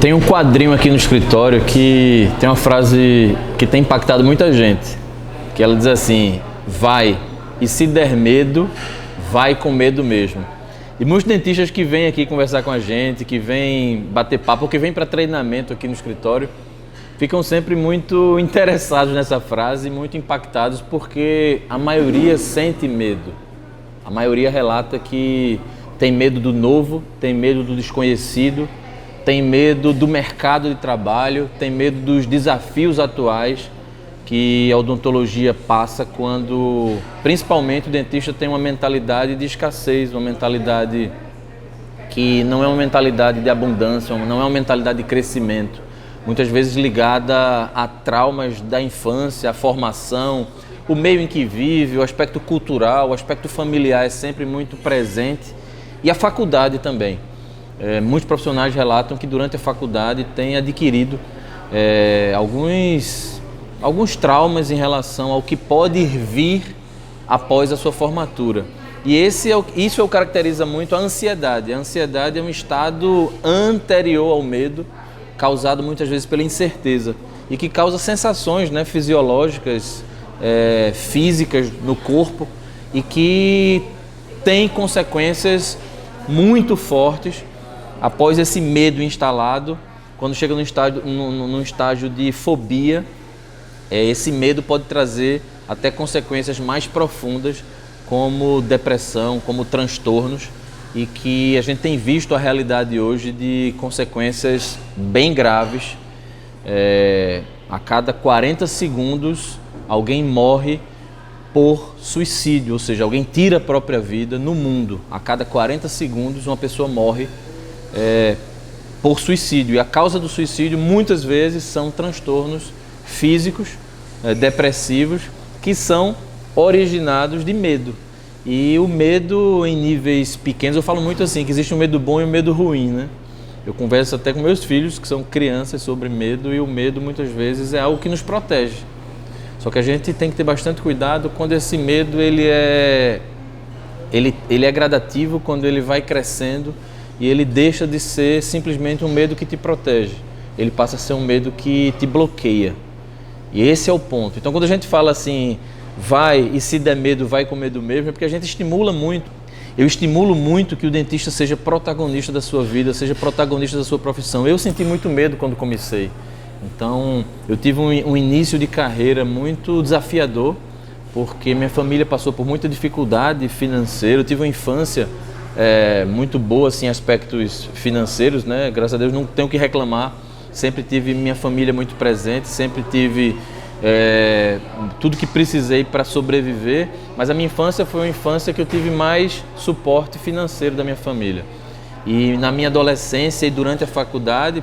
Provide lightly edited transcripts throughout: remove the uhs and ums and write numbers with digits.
Tem um quadrinho aqui no escritório que tem uma frase que tem impactado muita gente, que ela diz assim: vai, e se der medo, vai com medo mesmo. E muitos dentistas que vêm aqui conversar com a gente, que vêm bater papo, ou que vêm para treinamento aqui no escritório, ficam sempre muito interessados nessa frase, muito impactados, porque a maioria sente medo. A maioria relata que tem medo do novo, tem medo do desconhecido, tem medo do mercado de trabalho, tem medo dos desafios atuais que a odontologia passa quando, principalmente, o dentista tem uma mentalidade de escassez, uma mentalidade que não é uma mentalidade de abundância, não é uma mentalidade de crescimento, muitas vezes ligada a traumas da infância, a formação, o meio em que vive, o aspecto cultural, o aspecto familiar é sempre muito presente, e a faculdade também. Muitos profissionais relatam que durante a faculdade têm adquirido alguns traumas em relação ao que pode vir após a sua formatura. E isso é o que caracteriza muito a ansiedade. A ansiedade é um estado anterior ao medo, causado muitas vezes pela incerteza, e que causa sensações, fisiológicas, físicas no corpo, e que tem consequências muito fortes após esse medo instalado. Quando chega num estágio de fobia, esse medo pode trazer até consequências mais profundas, como depressão, como transtornos, e que a gente tem visto a realidade hoje de consequências bem graves. A cada 40 segundos alguém morre por suicídio, ou seja, alguém tira a própria vida no mundo. A cada 40 segundos uma pessoa morre por suicídio, e a causa do suicídio muitas vezes são transtornos físicos, depressivos, que são originados de medo. E o medo em níveis pequenos, eu falo muito assim, que existe um medo bom e um medo ruim, Eu converso até com meus filhos, que são crianças, sobre medo, e o medo muitas vezes é algo que nos protege. Só que a gente tem que ter bastante cuidado quando esse medo ele é gradativo, quando ele vai crescendo e ele deixa de ser simplesmente um medo que te protege. Ele passa a ser um medo que te bloqueia. E esse é o ponto. Então, quando a gente fala assim, vai, e se der medo, vai com medo mesmo, é porque a gente estimula muito. Eu estimulo muito que o dentista seja protagonista da sua vida, seja protagonista da sua profissão. Eu senti muito medo quando comecei. Então, eu tive um início de carreira muito desafiador, porque minha família passou por muita dificuldade financeira. Eu tive uma infância muito boa, assim, em aspectos financeiros, Graças a Deus não tenho o que reclamar. Sempre tive minha família muito presente, sempre tive tudo que precisei para sobreviver, mas a minha infância foi uma infância que eu tive mais suporte financeiro da minha família. E na minha adolescência e durante a faculdade,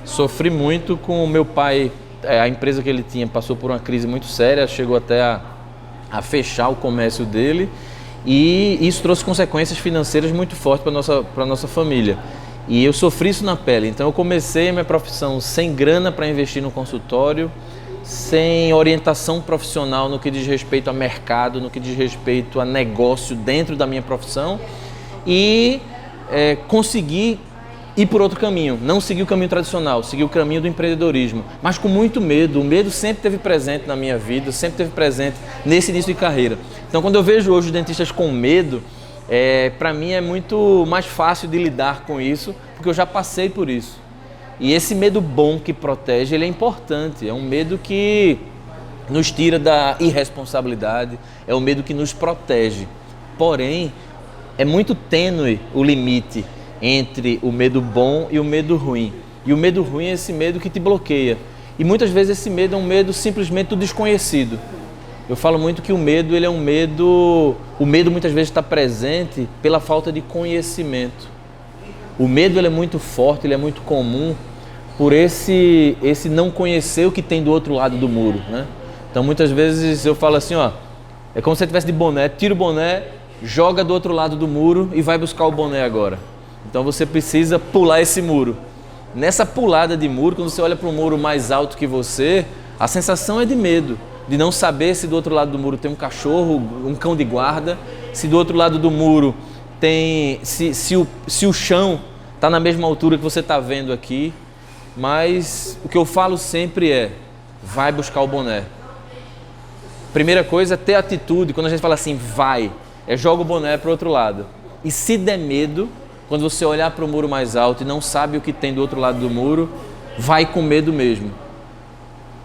sofri muito com o meu pai. A empresa que ele tinha passou por uma crise muito séria, chegou até a fechar o comércio dele, e isso trouxe consequências financeiras muito fortes para a nossa família. E eu sofri isso na pele. Então eu comecei a minha profissão sem grana para investir no consultório, sem orientação profissional no que diz respeito a mercado, no que diz respeito a negócio dentro da minha profissão, e consegui ir por outro caminho, não segui o caminho tradicional, segui o caminho do empreendedorismo, mas com muito medo. O medo sempre esteve presente na minha vida, sempre esteve presente nesse início de carreira. Então, quando eu vejo hoje os dentistas com medo, para mim é muito mais fácil de lidar com isso, porque eu já passei por isso. E esse medo bom que protege, ele é importante, é um medo que nos tira da irresponsabilidade, é um medo que nos protege. Porém, é muito tênue o limite entre o medo bom e o medo ruim. E o medo ruim é esse medo que te bloqueia. E muitas vezes esse medo é um medo simplesmente do desconhecido. Eu falo muito que o medo, ele é um medo... O medo muitas vezes está presente pela falta de conhecimento. O medo, ele é muito forte, ele é muito comum por esse não conhecer o que tem do outro lado do muro, Então muitas vezes eu falo assim, é como se você estivesse de boné, tira o boné, joga do outro lado do muro e vai buscar o boné agora. Então você precisa pular esse muro. Nessa pulada de muro, quando você olha para um muro mais alto que você, a sensação é de medo, de não saber se do outro lado do muro tem um cachorro, um cão de guarda, se do outro lado do muro tem, se o chão está na mesma altura que você está vendo aqui, mas o que eu falo sempre é, vai buscar o boné. Primeira coisa é ter atitude. Quando a gente fala assim, vai, joga o boné para o outro lado. E se der medo, quando você olhar para o muro mais alto e não sabe o que tem do outro lado do muro, vai com medo mesmo.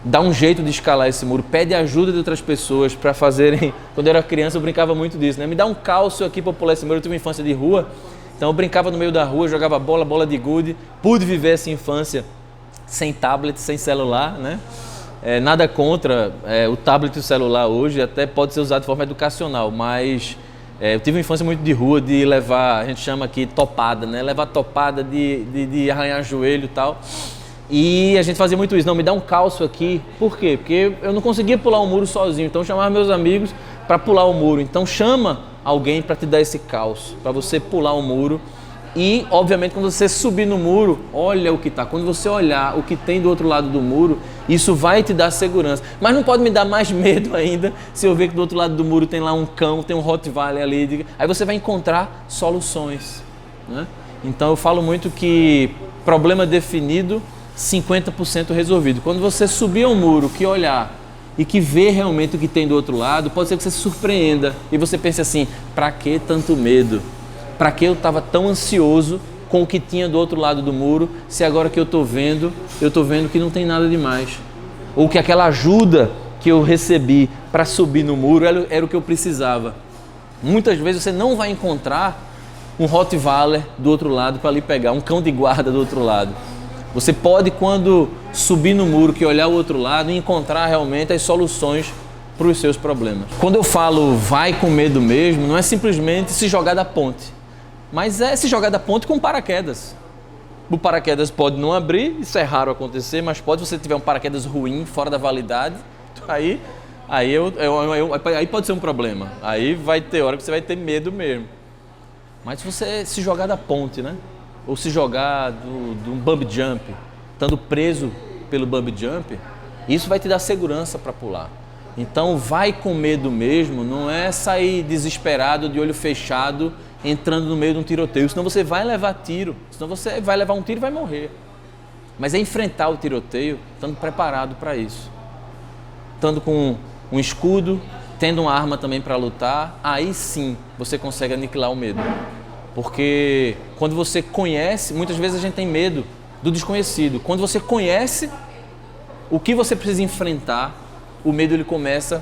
Dá um jeito de escalar esse muro, pede ajuda de outras pessoas para fazerem. Quando eu era criança eu brincava muito disso, né? Me dá um calço aqui para pular esse muro. Eu tive uma infância de rua, então eu brincava no meio da rua, jogava bola de gude. Pude viver essa infância sem tablet, sem celular, né? Nada contra o tablet e o celular hoje, até pode ser usado de forma educacional, mas eu tive uma infância muito de rua, de levar, a gente chama aqui topada, né? Levar topada de arranhar joelho e tal. E a gente fazia muito isso, não, me dá um calço aqui. Por quê? Porque eu não conseguia pular o muro sozinho, então eu chamava meus amigos para pular o muro. Então chama alguém para te dar esse calço, para você pular o muro. E, obviamente, quando você subir no muro, olha o que está. Quando você olhar o que tem do outro lado do muro, isso vai te dar segurança. Mas não pode me dar mais medo ainda se eu ver que do outro lado do muro tem lá um cão, tem um Rottweiler ali. Aí você vai encontrar soluções, né? Então eu falo muito que problema definido, 50% resolvido. Quando você subir ao muro, que olhar e que ver realmente o que tem do outro lado, pode ser que você se surpreenda e você pense assim, para que tanto medo? Para que eu estava tão ansioso com o que tinha do outro lado do muro, se agora que eu estou vendo que não tem nada demais. Ou que aquela ajuda que eu recebi para subir no muro era o que eu precisava. Muitas vezes você não vai encontrar um Rottweiler do outro lado para lhe pegar, um cão de guarda do outro lado. Você pode, quando subir no muro, que olhar o outro lado, encontrar realmente as soluções para os seus problemas. Quando eu falo vai com medo mesmo, não é simplesmente se jogar da ponte, mas é se jogar da ponte com paraquedas. O paraquedas pode não abrir, isso é raro acontecer, mas pode, se você tiver um paraquedas ruim, fora da validade, aí pode ser um problema. Aí vai ter hora que você vai ter medo mesmo. Mas se você se jogar da ponte, né? Ou se jogar do bump jump, estando preso pelo bump jump, isso vai te dar segurança para pular. Então vai com medo mesmo, não é sair desesperado, de olho fechado, entrando no meio de um tiroteio, senão você vai levar tiro, senão você vai levar um tiro e vai morrer. Mas é enfrentar o tiroteio, estando preparado para isso. Estando com um escudo, tendo uma arma também para lutar, aí sim você consegue aniquilar o medo. Porque quando você conhece, muitas vezes a gente tem medo do desconhecido. Quando você conhece o que você precisa enfrentar, o medo ele começa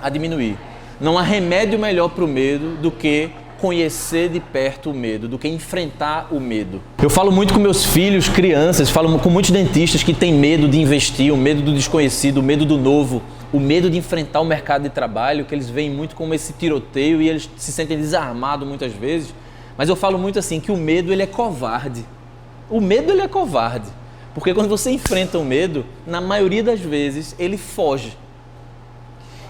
a diminuir. Não há remédio melhor para o medo do que conhecer de perto o medo, do que enfrentar o medo. Eu falo muito com meus filhos, crianças, falo com muitos dentistas que têm medo de investir, o medo do desconhecido, o medo do novo, o medo de enfrentar o mercado de trabalho, que eles veem muito como esse tiroteio e eles se sentem desarmados muitas vezes. Mas eu falo muito assim, que o medo ele é covarde. O medo ele é covarde. Porque quando você enfrenta o medo, na maioria das vezes, ele foge.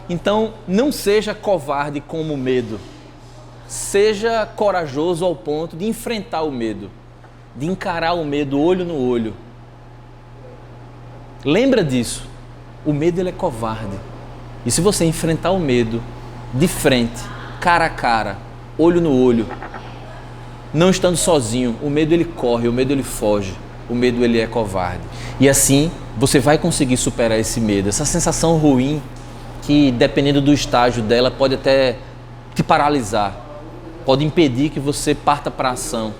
Então, não seja covarde como o medo. Seja corajoso ao ponto de enfrentar o medo. De encarar o medo olho no olho. Lembra disso. O medo ele é covarde. E se você enfrentar o medo de frente, cara a cara, olho no olho, não estando sozinho, o medo ele corre, o medo ele foge, o medo ele é covarde. E assim você vai conseguir superar esse medo, essa sensação ruim que, dependendo do estágio dela, pode até te paralisar, pode impedir que você parta para a ação.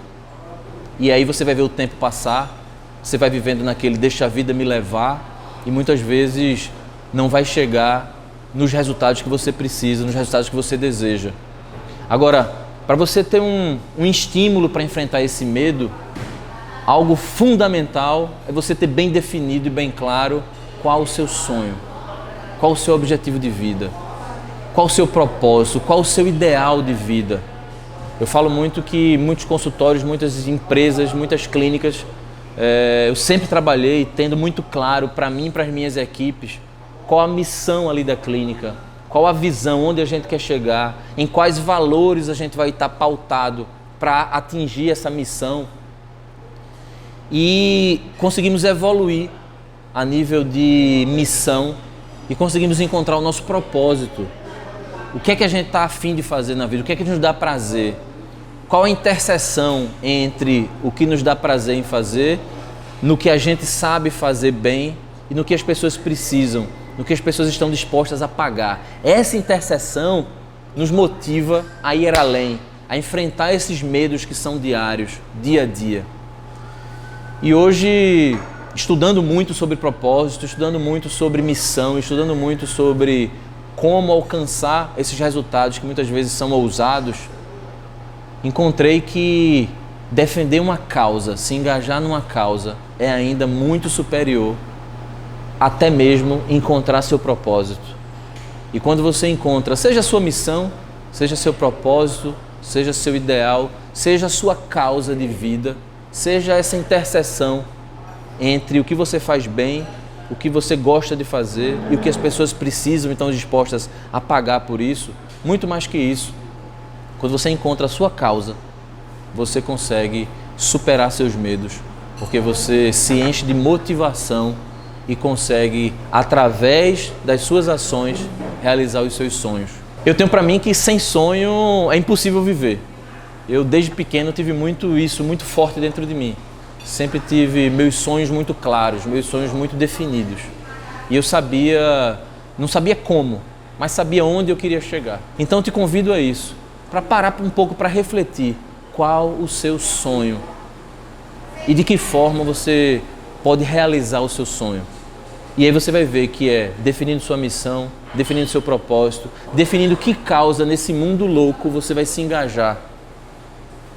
E aí você vai ver o tempo passar, você vai vivendo naquele deixa a vida me levar e muitas vezes não vai chegar nos resultados que você precisa, nos resultados que você deseja. Agora, para você ter um estímulo para enfrentar esse medo, algo fundamental é você ter bem definido e bem claro qual o seu sonho, qual o seu objetivo de vida, qual o seu propósito, qual o seu ideal de vida. Eu falo muito que muitos consultórios, muitas empresas, muitas clínicas, eu sempre trabalhei tendo muito claro para mim e para as minhas equipes qual a missão ali da clínica, qual a visão, onde a gente quer chegar, em quais valores a gente vai estar pautado para atingir essa missão. E conseguimos evoluir a nível de missão e conseguimos encontrar o nosso propósito. O que é que a gente está a fim de fazer na vida? O que é que nos dá prazer? Qual a interseção entre o que nos dá prazer em fazer, no que a gente sabe fazer bem e no que as pessoas precisam, no que as pessoas estão dispostas a pagar. Essa interseção nos motiva a ir além, a enfrentar esses medos que são diários, dia a dia. E hoje, estudando muito sobre propósito, estudando muito sobre missão, estudando muito sobre como alcançar esses resultados que muitas vezes são ousados, encontrei que defender uma causa, se engajar numa causa, é ainda muito superior até mesmo encontrar seu propósito. E quando você encontra, seja a sua missão, seja seu propósito, seja seu ideal, seja a sua causa de vida, seja essa interseção entre o que você faz bem, o que você gosta de fazer e o que as pessoas precisam e estão dispostas a pagar por isso, muito mais que isso. Quando você encontra a sua causa, você consegue superar seus medos, porque você se enche de motivação e consegue, através das suas ações, realizar os seus sonhos. Eu tenho para mim que sem sonho é impossível viver. Eu, desde pequeno, tive muito isso, muito forte dentro de mim. Sempre tive meus sonhos muito claros, meus sonhos muito definidos. E eu não sabia como, mas sabia onde eu queria chegar. Então eu te convido a isso, para parar um pouco para refletir qual o seu sonho e de que forma você pode realizar o seu sonho. E aí você vai ver que é definindo sua missão, definindo seu propósito, definindo que causa nesse mundo louco você vai se engajar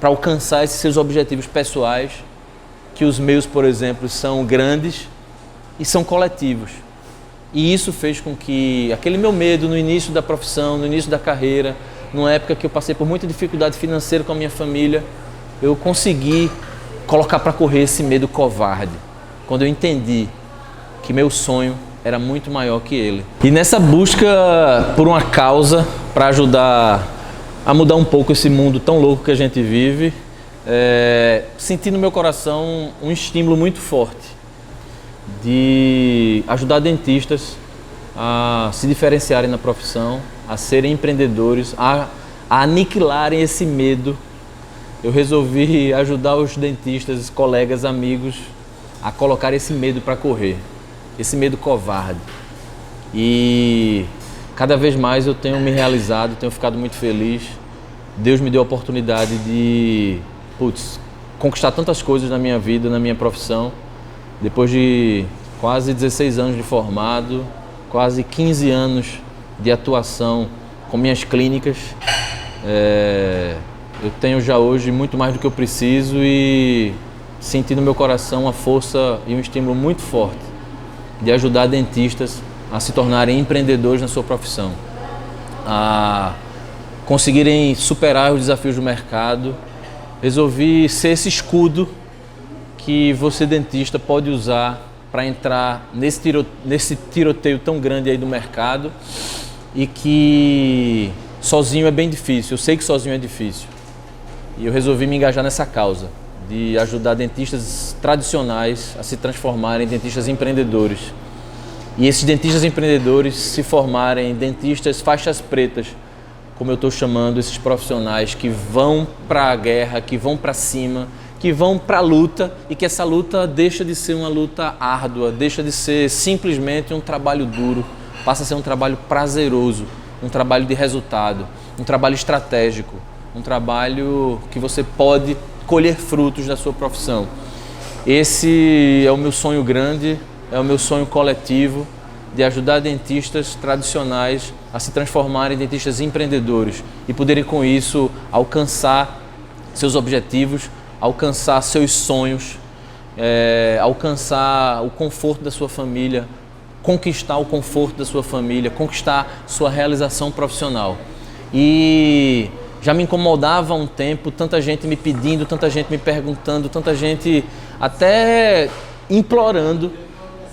para alcançar esses seus objetivos pessoais, que os meus, por exemplo, são grandes e são coletivos. E isso fez com que aquele meu medo no início da profissão, no início da carreira, numa época que eu passei por muita dificuldade financeira com a minha família, eu consegui colocar para correr esse medo covarde, quando eu entendi que meu sonho era muito maior que ele. E nessa busca por uma causa para ajudar a mudar um pouco esse mundo tão louco que a gente vive, senti no meu coração um estímulo muito forte de ajudar dentistas a se diferenciarem na profissão, a serem empreendedores, a aniquilarem esse medo. Eu resolvi ajudar os dentistas, colegas, amigos a colocar esse medo para correr, esse medo covarde. E cada vez mais eu tenho me realizado, tenho ficado muito feliz. Deus me deu a oportunidade de conquistar tantas coisas na minha vida, na minha profissão. Depois de quase 16 anos de formado, quase 15 anos de atuação com minhas clínicas, eu tenho já hoje muito mais do que eu preciso e senti no meu coração uma força e um estímulo muito forte de ajudar dentistas a se tornarem empreendedores na sua profissão, a conseguirem superar os desafios do mercado. Resolvi ser esse escudo que você, dentista, pode usar para entrar nesse tiroteio tão grande aí do mercado e que sozinho é bem difícil. Eu sei que sozinho é difícil. E eu resolvi me engajar nessa causa de ajudar dentistas tradicionais a se transformarem em dentistas empreendedores. E esses dentistas empreendedores se formarem dentistas faixas pretas, como eu estou chamando esses profissionais que vão para a guerra, que vão para cima, que vão para a luta e que essa luta deixa de ser uma luta árdua, deixa de ser simplesmente um trabalho duro, passa a ser um trabalho prazeroso, um trabalho de resultado, um trabalho estratégico, um trabalho que você pode colher frutos da sua profissão. Esse é o meu sonho grande, é o meu sonho coletivo de ajudar dentistas tradicionais a se transformarem em dentistas empreendedores e poderem com isso alcançar seus objetivos, alcançar seus sonhos, alcançar o conforto da sua família, conquistar o conforto da sua família, conquistar sua realização profissional. E já me incomodava há um tempo, tanta gente me pedindo, tanta gente me perguntando, tanta gente até implorando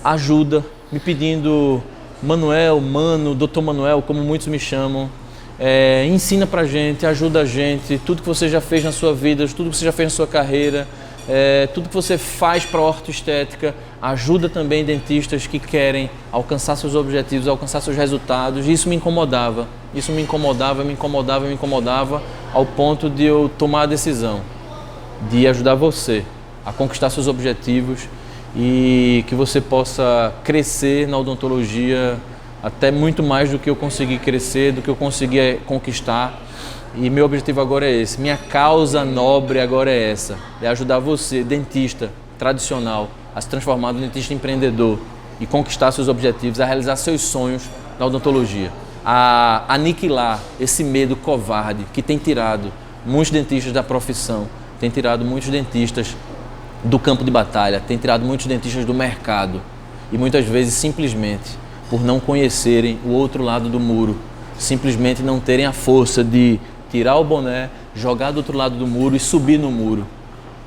ajuda, me pedindo: Manuel, Mano, Dr. Manuel, como muitos me chamam, ensina pra gente, ajuda a gente, tudo que você já fez na sua vida, tudo que você já fez na sua carreira, tudo que você faz para a ortoestética ajuda também dentistas que querem alcançar seus objetivos, alcançar seus resultados. Isso me incomodava, ao ponto de eu tomar a decisão de ajudar você a conquistar seus objetivos e que você possa crescer na odontologia até muito mais do que eu consegui crescer, do que eu consegui conquistar. E meu objetivo agora é esse, minha causa nobre agora é essa, é ajudar você, dentista tradicional, a se transformar num dentista empreendedor e conquistar seus objetivos, a realizar seus sonhos na odontologia, a aniquilar esse medo covarde que tem tirado muitos dentistas da profissão, tem tirado muitos dentistas do campo de batalha, tem tirado muitos dentistas do mercado e muitas vezes simplesmente por não conhecerem o outro lado do muro, simplesmente não terem a força de tirar o boné, jogar do outro lado do muro e subir no muro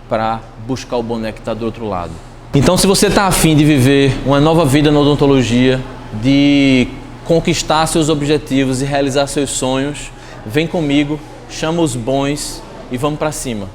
para buscar o boné que está do outro lado. Então, se você está afim de viver uma nova vida na odontologia, de conquistar seus objetivos e realizar seus sonhos, vem comigo, chama os bons e vamos para cima.